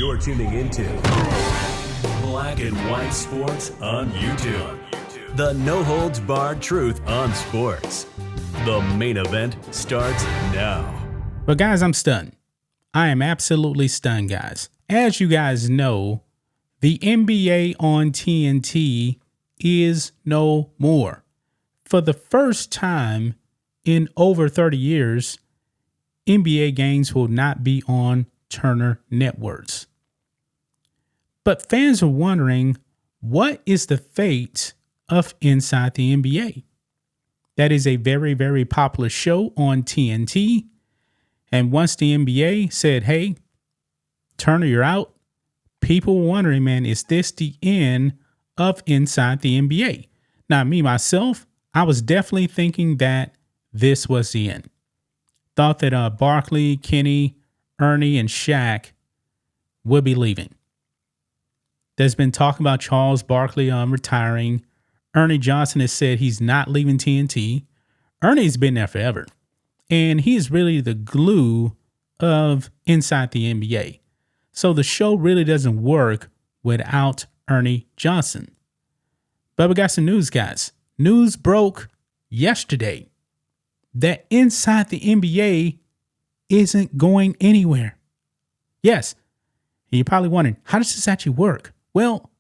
You're tuning into Black and White Sports on YouTube. The no-holds-barred truth on sports. The main event starts now. But guys, I'm stunned. I am absolutely stunned, guys. As you guys know, the NBA on TNT is no more. For the first time in over 30 years, NBA games will not be on Turner Networks. But fans are wondering, what is the fate of Inside the NBA? That is a very, very popular show on TNT. And once the NBA said, hey, Turner, you're out, people were wondering, man, is this the end of Inside the NBA? Now, me, myself, I was definitely thinking that this was the end. Thought that Barkley, Kenny, Ernie, and Shaq would be leaving. There's been talk about Charles Barkley retiring. Ernie Johnson has said he's not leaving TNT. Ernie's been there forever. And he is really the glue of Inside the NBA. So the show really doesn't work without Ernie Johnson. But we got some news, guys. News broke yesterday that Inside the NBA isn't going anywhere. Yes, you're probably wondering, how does this actually work? Well,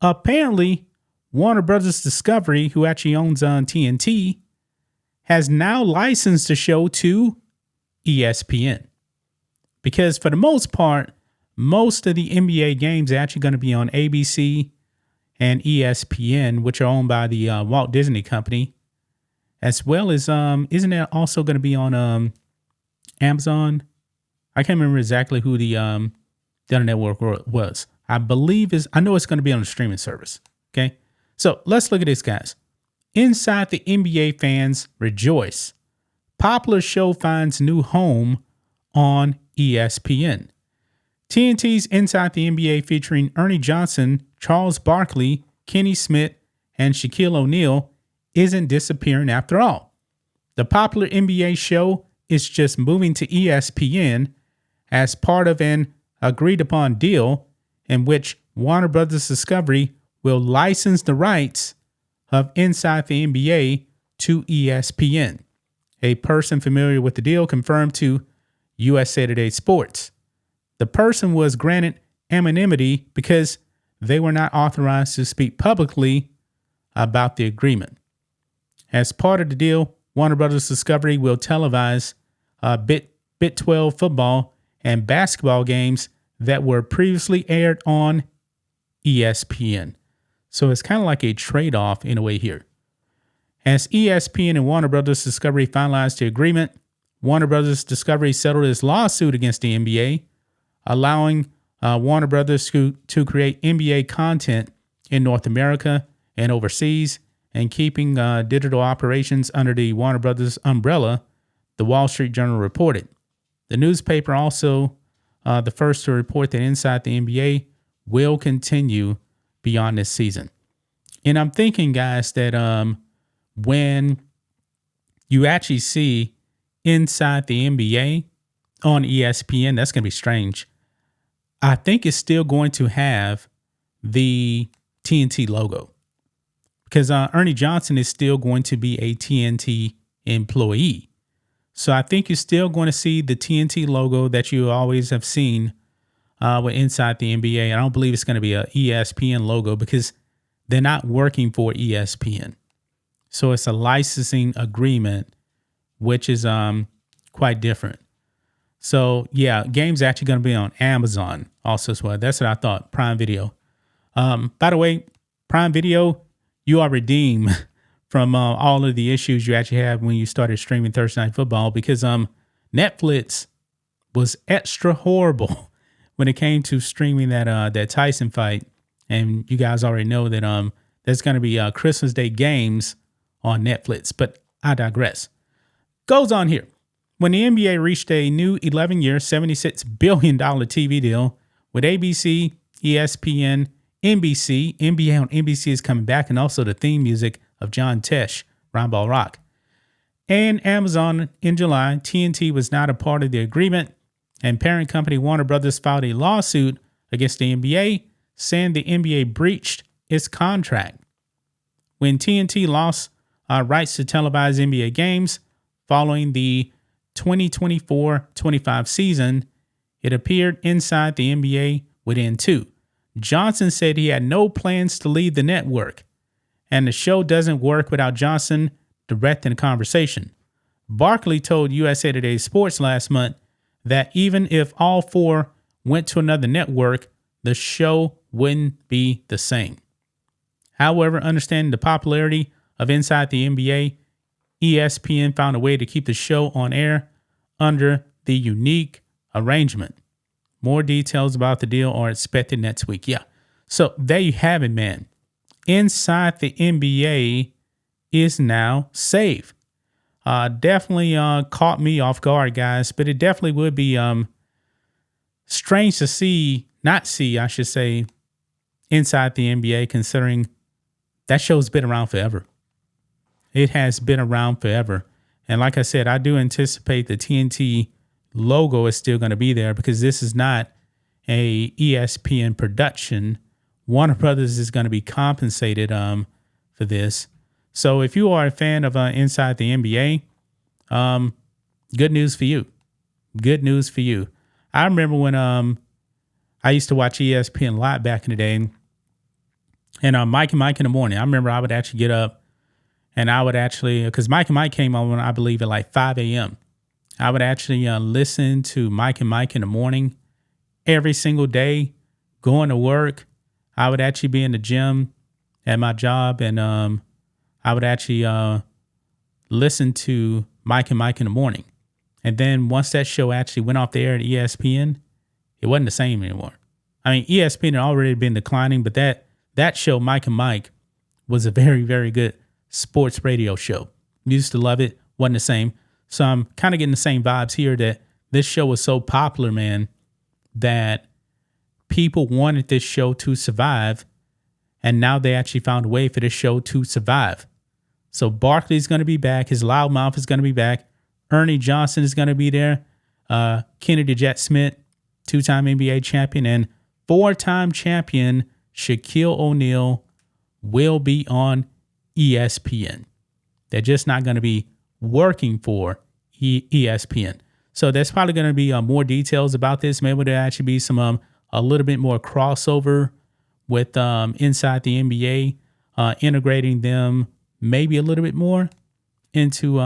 apparently, Warner Brothers Discovery, who actually owns TNT, has now licensed the show to ESPN. Because for the most part, most of the NBA games are actually going to be on ABC and ESPN, which are owned by the Walt Disney Company, as well as, isn't that also going to be on Amazon? I can't remember exactly who the other network was. I know it's going to be on a streaming service. Okay. So let's look at this, guys. Inside the NBA fans rejoice. Popular show finds new home on ESPN. TNT's Inside the NBA featuring Ernie Johnson, Charles Barkley, Kenny Smith, and Shaquille O'Neal isn't disappearing after all. The popular NBA show is just moving to ESPN as part of an agreed upon deal in which Warner Brothers Discovery will license the rights of Inside the NBA to ESPN. A person familiar with the deal confirmed to USA Today Sports. The person was granted anonymity because they were not authorized to speak publicly about the agreement. As part of the deal, Warner Brothers Discovery will televise Big 12 football and basketball games that were previously aired on ESPN. So it's kind of like a trade-off in a way here. As ESPN and Warner Brothers Discovery finalized the agreement, Warner Brothers Discovery settled its lawsuit against the NBA, allowing Warner Brothers to create NBA content in North America and overseas, and keeping digital operations under the Warner Brothers umbrella, the Wall Street Journal reported. The newspaper also the first to report that Inside the NBA will continue beyond this season. And I'm thinking, guys, that when you actually see Inside the NBA on ESPN, that's going to be strange. I think it's still going to have the TNT logo because Ernie Johnson is still going to be a TNT employee. So I think you're still going to see the TNT logo that you always have seen with Inside the NBA. I don't believe it's going to be a ESPN logo because they're not working for ESPN. So it's a licensing agreement, which is quite different. So yeah, game's actually going to be on Amazon also as well. That's what I thought. Prime Video. By the way, Prime Video, you are redeemed from all of the issues you actually had when you started streaming Thursday Night Football because Netflix was extra horrible when it came to streaming that Tyson fight. And you guys already know that there's going to be Christmas Day games on Netflix. But I digress. Goes on here. When the NBA reached a new 11-year, $76 billion TV deal with ABC, ESPN, NBC, NBA on NBC is coming back, and also the theme music of John Tesh, Round Ball Rock, and Amazon in July, TNT was not a part of the agreement, and parent company Warner Brothers filed a lawsuit against the NBA, saying the NBA breached its contract. When TNT lost rights to televise NBA games following the 2024-25 season, it appeared Inside the NBA would end too. Johnson said he had no plans to leave the network, and the show doesn't work without Johnson directing the conversation. Barkley told USA Today Sports last month that even if all four went to another network, the show wouldn't be the same. However, understanding the popularity of Inside the NBA, ESPN found a way to keep the show on air under the unique arrangement. More details about the deal are expected next week. Yeah. So there you have it, man. Inside the NBA is now safe. Definitely caught me off guard, guys, but it definitely would be strange to not see, I should say, Inside the NBA, considering that show's been around forever. It has been around forever. And like I said, I do anticipate the TNT logo is still going to be there because this is not a ESPN production. Warner Brothers is going to be compensated for this. So if you are a fan of Inside the NBA, good news for you. Good news for you. I remember when I used to watch ESPN a lot back in the day, and Mike and Mike in the morning. I remember I would actually get up and I would actually, because Mike and Mike came on, I believe, at like 5 a.m. I would actually listen to Mike and Mike in the morning every single day, going to work. I would actually be in the gym at my job, and I would actually listen to Mike and Mike in the morning. And then once that show actually went off the air at ESPN, it wasn't the same anymore. I mean, ESPN had already been declining, but that show, Mike and Mike, was a very, very good sports radio show. Used to love it. Wasn't the same. So I'm kind of getting the same vibes here that this show was so popular, man, that people wanted this show to survive. And now they actually found a way for this show to survive. So Barkley's going to be back. His loudmouth is going to be back. Ernie Johnson is going to be there. Kennedy Jet Smith, two-time NBA champion, and four-time champion Shaquille O'Neal will be on ESPN. They're just not going to be working for ESPN. So there's probably going to be more details about this. Maybe there'll actually be some a little bit more crossover with Inside the NBA, integrating them maybe a little bit more into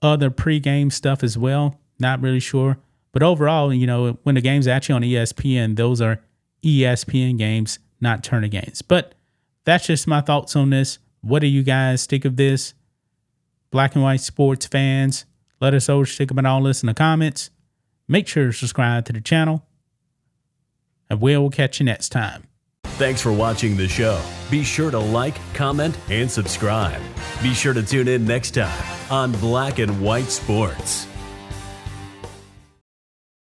other pregame stuff as well. Not really sure. But overall, when the game's actually on ESPN, those are ESPN games, not Turner games. But that's just my thoughts on this. What do you guys think of this? Black and white sports fans, let us know what you think about all this in the comments. Make sure to subscribe to the channel, and we'll catch you next time. Thanks for watching the show. Be sure to like, comment, and subscribe. Be sure to tune in next time on Black and White Sports.